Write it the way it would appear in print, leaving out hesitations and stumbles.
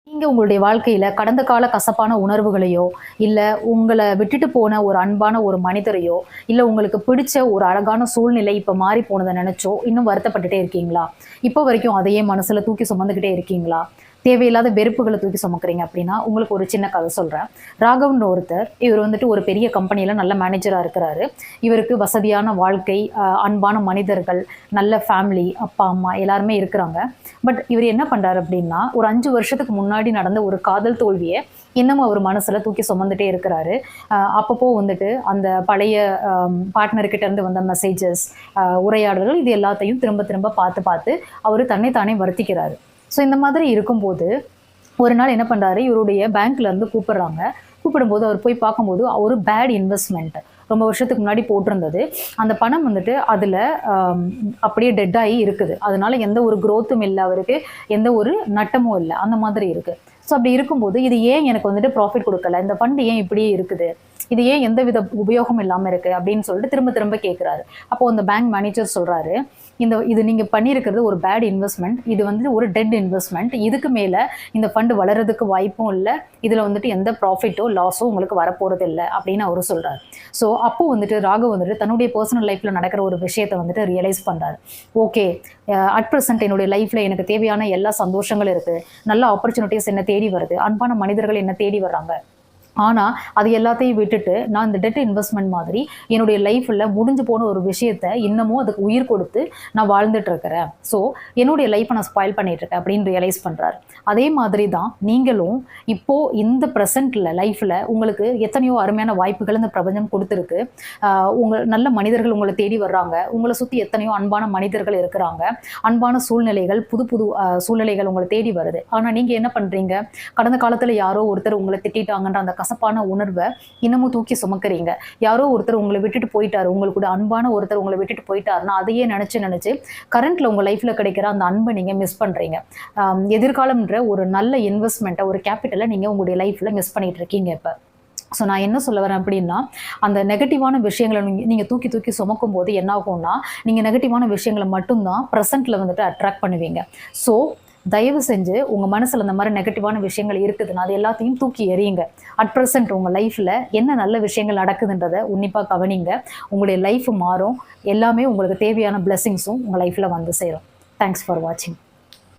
நீங்க உங்களுடைய வாழ்க்கையில கடந்த கால கசப்பான உணர்வுகளையோ, இல்ல உங்கள விட்டுட்டு போன ஒரு அன்பான ஒரு மனிதரையோ, இல்ல உங்களுக்கு பிடிச்ச ஒரு அழகான சூழ்நிலை இப்ப மாறி போனத நெனச்சோ, இன்னும் வருத்தப்பட்டுட்டே இருக்கீங்களா? இப்போ வரைக்கும் அதையே மனசுல தூக்கி சுமந்துகிட்டே இருக்கீங்களா? தேவையில்லாத வெறுப்புகள தூக்கி சுமக்கிறீங்க அப்படின்னா, உங்களுக்கு ஒரு சின்ன கதை சொல்றேன். ராகவ்ன்னு ஒருத்தர், இவர் வந்துட்டு ஒரு பெரிய கம்பெனியில நல்ல மேனேஜரா இருக்கிறாரு. இவருக்கு வசதியான வாழ்க்கை, அன்பான மனிதர்கள், நல்ல ஃபேமிலி, அப்பா, அம்மா எல்லாருமே இருக்கிறாங்க. பட் இவர் என்ன பண்றாரு அப்படின்னா, ஒரு 5 வருஷத்துக்கு முன்னாடி நடந்த ஒரு காதல் தோல்விய இன்னமும் அவர் மனசுல தூக்கி சுமந்துட்டே இருக்கிறாரு. அப்பப்போ வந்துட்டு அந்த பழைய பார்ட்னர் கிட்ட இருந்து வந்த மெசேஜஸ், உரையாடல்கள் இது எல்லாத்தையும் திரும்ப திரும்ப பார்த்து பார்த்து அவரு தன்னை தானே வருத்திக்கிறாரு. ஸோ இந்த மாதிரி இருக்கும்போது, ஒரு நாள் என்ன பண்றாரு, இவருடைய பேங்க்ல இருந்து கூப்பிடுறாங்க. கூப்பிடும்போது அவர் போய் பார்க்கும்போது, ஒரு பேட் இன்வெஸ்ட்மென்ட் ரொம்ப வருஷத்துக்கு முன்னாடி போட்டிருந்தது. அந்த பணம் வந்துட்டு அதுல அம் அப்படியே டெட் ஆயி இருக்குது. அதனால எந்த ஒரு குரோத்தும் இல்ல அவருக்கு. எந்த ஒரு நட்டமும் இல்ல. அந்த மாதிரி இருக்கு. ஸோ அப்படி இருக்கும்போது, இது ஏன் எனக்கு வந்துட்டு ப்ராஃபிட் குடுக்கல? இந்த ஃபண்ட் ஏன் இப்படியே இருக்குது? இது ஏன் எந்தவித உபயோகம் இல்லாம இருக்கு? அப்படின்னு சொல்லிட்டு திரும்ப திரும்ப கேட்கிறாரு. அப்போ அந்த பேங்க் மேனேஜர் சொல்றாரு, இது நீங்க பண்ணியிருக்கிறது ஒரு பேட் இன்வெஸ்ட்மெண்ட். இது வந்து ஒரு டெட் இன்வெஸ்ட்மெண்ட். இதுக்கு மேல இந்த ஃபண்ட் வளர்றதுக்கு வாய்ப்பும் இல்ல. இதுல வந்துட்டு எந்த ப்ராஃபிட்டோ, லாஸோ உங்களுக்கு வரப்போறது இல்ல அப்படின்னு அவரு சொல்றாரு. ஸோ அப்போ வந்துட்டு ராகவ் வந்துட்டு தன்னுடைய பர்சனல் லைஃப்ல நடக்கிற ஒரு விஷயத்த வந்துட்டு ரியலைஸ் பண்றாரு. ஓகே, அட் பிரசன்ட் என்னுடைய லைஃப்ல எனக்கு தேவையான எல்லா சந்தோஷங்களும் இருக்கு. நல்ல ஆப்பர்ச்சுனிட்டிஸ் என்ன தேடி வருது. அன்பான மனிதர்கள் என்ன தேடி வர்றாங்க. ஆனா, அது எல்லாத்தையும் விட்டுட்டு, நான் இந்த டெட் இன்வெஸ்ட்மென்ட் மாதிரி என்னுடைய லைஃப்ல முடிஞ்சு போன ஒரு விஷயத்த இன்னமும் அதுக்கு உயிர் கொடுத்து நான் வாழ்ந்துட்டு இருக்கிறேன். ஸோ, என்னுடைய லைஃப்ப நான் ஸ்பாயில் பண்ணிட்டு இருக்கேன் அப்படின்னு ரியலைஸ் பண்றாரு. அதே மாதிரி தான் நீங்களும் இப்போ இந்த பிரசன்ட்ல லைஃப்ல உங்களுக்கு எத்தனையோ அருமையான வாய்ப்புகள் இந்த பிரபஞ்சம் கொடுத்துருக்கு. நல்ல மனிதர்கள் உங்கள தேடி வர்றாங்க. உங்கள சுத்தி எத்தனையோ அன்பான மனிதர்கள் இருக்கிறாங்க. அன்பான சூழ்நிலைகள், புது புது சூழ்நிலைகள் உங்கள தேடி வருது. ஆனா நீங்க என்ன பண்றீங்க? கடந்த காலத்துல யாரோ ஒருத்தர் உங்கள திட்டிட்டாங்கன்ற அந்த கசப்பான உணர்வை இன்னமும் தூக்கி சுமக்கிறீங்க. யாரோ ஒருத்தர் உங்களை விட்டுட்டு போயிட்டாரு, உங்களுக்கு அன்பான ஒருத்தர் உங்களை விட்டுட்டு போயிட்டாருன்னா அதையே நினைச்சு நினைச்சு கரண்ட்ல உங்க லைஃப்ல கிடைக்கிற அந்த அன்பை நீங்க மிஸ் பண்றீங்க. எதிர்காலம்ன்ற ஒரு நல்ல இன்வெஸ்ட்மெண்ட்டை, ஒரு கேபிட்டலை நீங்க உங்களுடைய லைஃப்ல மிஸ் பண்ணிட்டு இருக்கீங்க இப்ப. ஸோ நான் என்ன சொல்ல வரேன் அப்படின்னா, அந்த நெகட்டிவான விஷயங்களை நீங்க தூக்கி தூக்கி சுமக்கும் போது என்ன ஆகும்னா, நீங்க நெகட்டிவான விஷயங்களை மட்டும்தான் ப்ரெசென்ட்ல வந்துட்டு அட்ராக்ட் பண்ணுவீங்க. ஸோ தயவு செஞ்சு உங்க மனசுல இந்த மாதிரி நெகட்டிவான விஷயங்கள் இருக்குதுன்னா அது எல்லாத்தையும் தூக்கி எறியுங்க. அட் ப்ரெசென்ட் உங்க லைஃப்ல என்ன நல்ல விஷயங்கள் நடக்குதுன்றதை உன்னிப்பா கவனிங்க. உங்களுடைய லைஃப் மாறும். எல்லாமே உங்களுக்கு தேவையான பிளெஸிங்ஸும் உங்க லைஃப்ல வந்து சேரும். தேங்க்ஸ் ஃபார் வாட்சிங்.